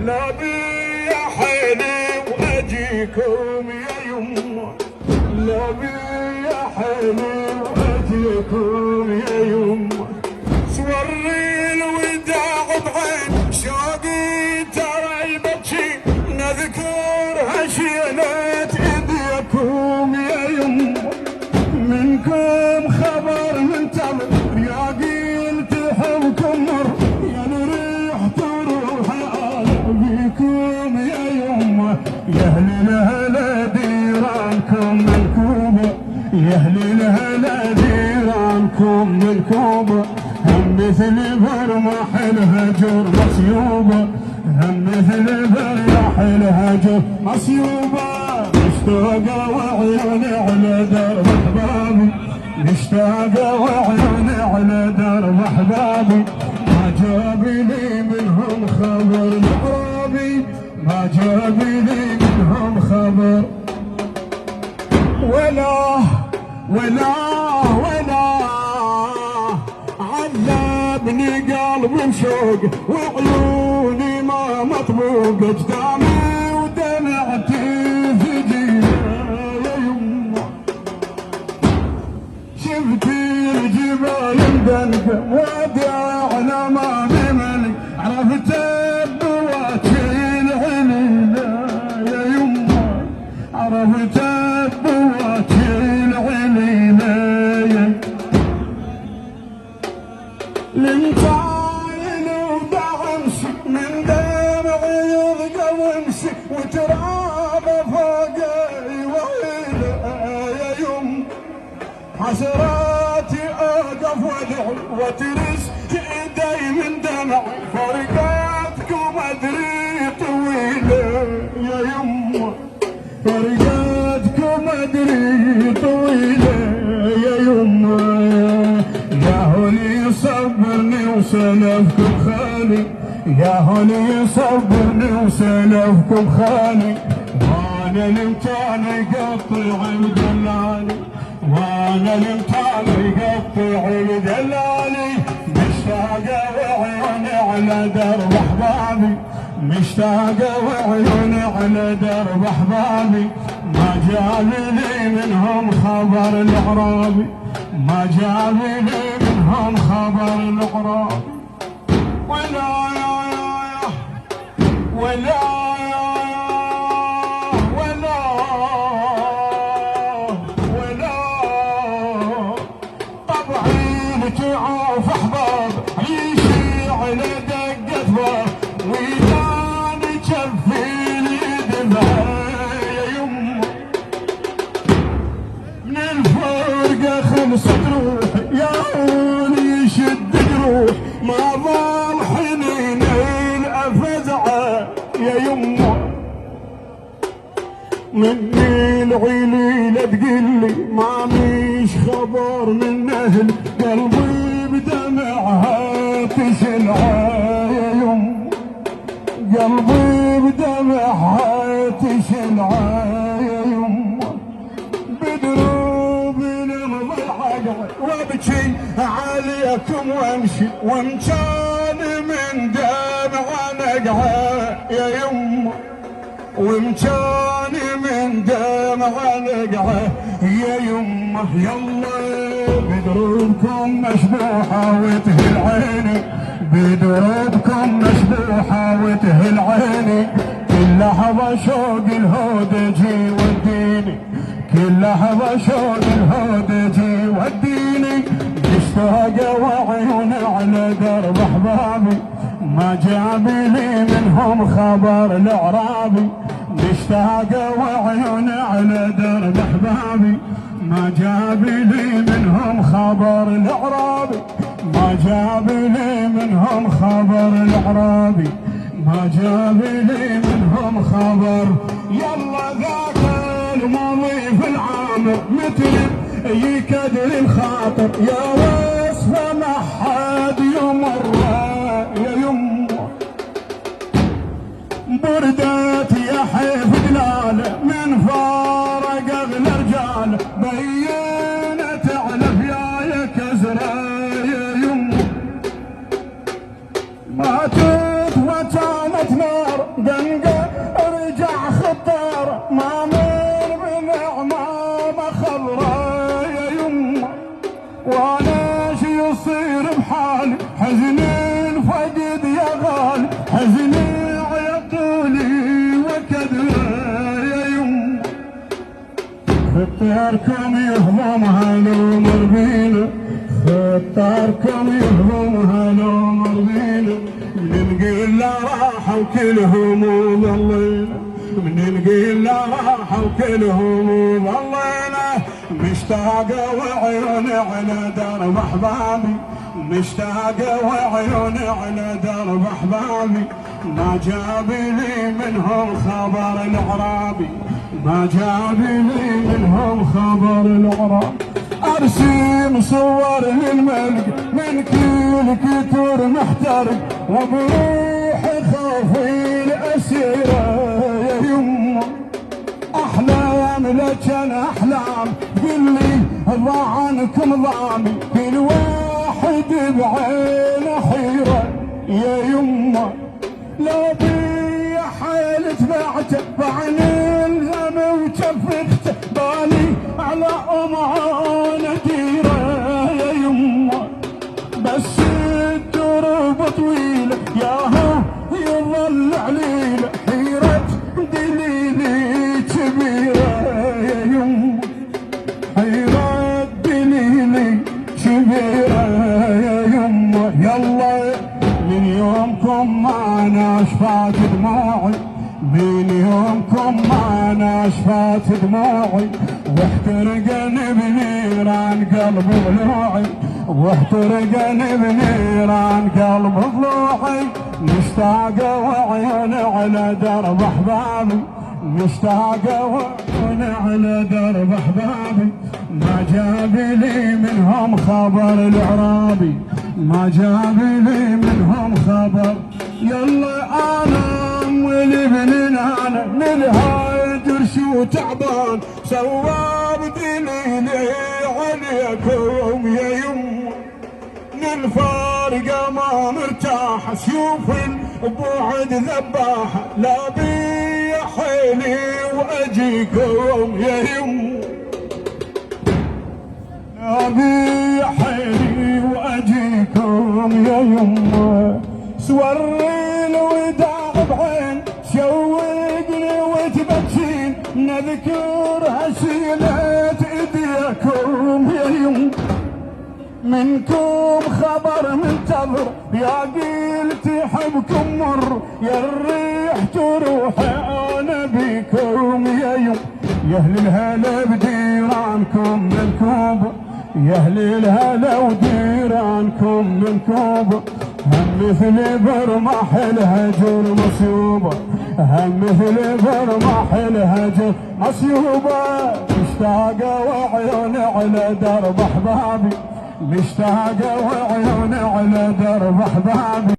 لا بي يا حيلي واجيكم يا يمه، لا بي يا حيلي واجيكم يا يمه. سوري الوداع بعين شوقي ترى يبكي، نذكرها شيلت ايديكم يا يمه. منكم خبر من تمر يا قيل تحبكم مر، يا نريح تروح بيكم يا يمه. يا اهل الهلا ديرانكم الكوبه، يا اهل الهلا ديرانكم الكوبه. هم مثل برمح الهجر مصيوبه، هم مثل برمح الهجر مصيوبه. مشتاقة وعيوني على درب احبابي، مشتاقة وعيوني على درب احبابي. ما جابي لي منهم خبر الغرابي، ما جابي لي منهم خبر. ولا ولا ولا عذبني قلبي بشوق، وعيوني ما مطبوق. اجدامي ودمعتي في جيلي يا يمه، شفت الجبال مدنقة وداعنا ما بملك. عرفت بواتي العليلة يا يمه، عرفت بواتي العليلة. لمتعين ودعمسي من دمعي يضقى وامسي، وتراب فوقي وعيلة يا يم. حسراتي اقف وادعي وترس ايدي من دمعي، فرقاتكم ادري طويلة يا يم، فرقاتكم ادري طويلة يا يم. يا هوني صبرني وسلفكم خالي، يا هوني صبرني وسلفكم خالي. وانا الامتان يقطع بدلالي، وانا الامتان يقطع بدلالي. مشتاقة وعيوني على درب احبابي، مشتاقة وعيوني على درب احبابي. ما جابي لي منهم خبر الاعرابي، ما جابي لي منهم خبر الاعرابي. ولا يا يا ولا ولا ولا طبعي تعوف احباب عيشي على دقة باب، ويدان جفي اليد يا يمه. من الفرقة خلصت روحي يا عوني يشد جروح، ما ضل حنين الافزعه يا يمه. مني العليلة تقلي ما ميش خبر من اهل، قلبي بدمعها تشلعه يا يمه، قلبي بدمعها تشلعه يا يمه. بدروبي نمضي العقل وابكي عليكم وامشي، وامكان من دمعة نقعه يا يمه، وامكان من دمعة نقعه يا يمه. يلا بدروبكم مشبوحة وتهل عيني، بدروبكم مشبوحة وتهل عيني. كل لحظة شوق الهودجي وديني، كل لحظة شوق الهودجي وديني. مشتاقة وعيوني على درب احبابي، ما جابي لي منهم خبر الاعرابي. مشتاقة وعيوني على درب احبابي، ما جابي لي منهم خبر الاعرابي، ما جابي لي منهم خبر الاعرابي، ما جابي لي منهم خبر. يلا ذاك الماضي في العامر مثل يكدر الخاطر، يا وصفه ما حد يمر يا يمه. بردت يا حيف دلاله من فارق اغلى رجال، بينت على فيايا كزره يا يمه. ماتت وكانت نار قنقه رجع خطر ما من بنعمامه خضرا يا يمه، وانا شي يصير بحالي حزنين فقد يا غالي، حزني عيطولي وكدرا يا يمه. خطاركم يهضم هالعمر بينا، خطاركم يهضم هالعمر بينا، من نقول لا راحة وكلهم ضلينا، من نقول لا راحة وكلهم ضلينا. مشتاقة وعيوني على درب أحبابي، مشتاقة وعيوني على درب أحبابي، ما جاب لي منهم خبر العرابي، ما جاب لي منهم خبر العرابي. ارسم صور للملك من كل كتر محترق، وبروح خوفي الاسيره يا يمه. احلام لجن احلام قلي ضاع عنكم ضامي، كل واحد بعينه حيره يا يمه. لو بي حيل تبعته بعين الهم وشفقته، بالي على أمعانة ديره يا يمه. بس الدرب طويلة ياها يظل عليله، حيرة دليلي كبيرة يا يمه، حيرة دليلي كبيرة يا يمه. يلا من يومكم ما نشفات دموعي، من يومكم ما نشفات دموعي، واحترقني بنيران قلب ضلوعي، واحترقني بنيران قلب ضلوعي. مشتاقة وعيوني على درب احبابي، مشتاقة وعيوني على درب احبابي، ما جاب لي منهم خبر العرابي، ما جاب لي منهم خبر. يلا انا والابن انا نلهاجر شو تعبان، صواب دليلي عليكم يا يمه. الفارقة ما مرتاح، شوف البعد ذباحة، لا بي حيلي واجيكم يا يمه، لا بي حيلي واجيكم يا يمه. سوري الوداع بعين شوقني وتبكين، نذكر هشيلة ايديكم يا يمه. منكم خبر منتظر يا قيلتي حبكم مر، يا الريح تروح انا بيكم يا يم. يا اهل الهلا بديرانكم من كوب، يا اهل الهلا وديرانكم من كوب. هم مثل برمح الهجر مصيوبه، هم مثل برمح الهجر مصيوبه. مشتاقه وعيوني على درب احبابي، مشتاقة وعيوني على درب احبابي.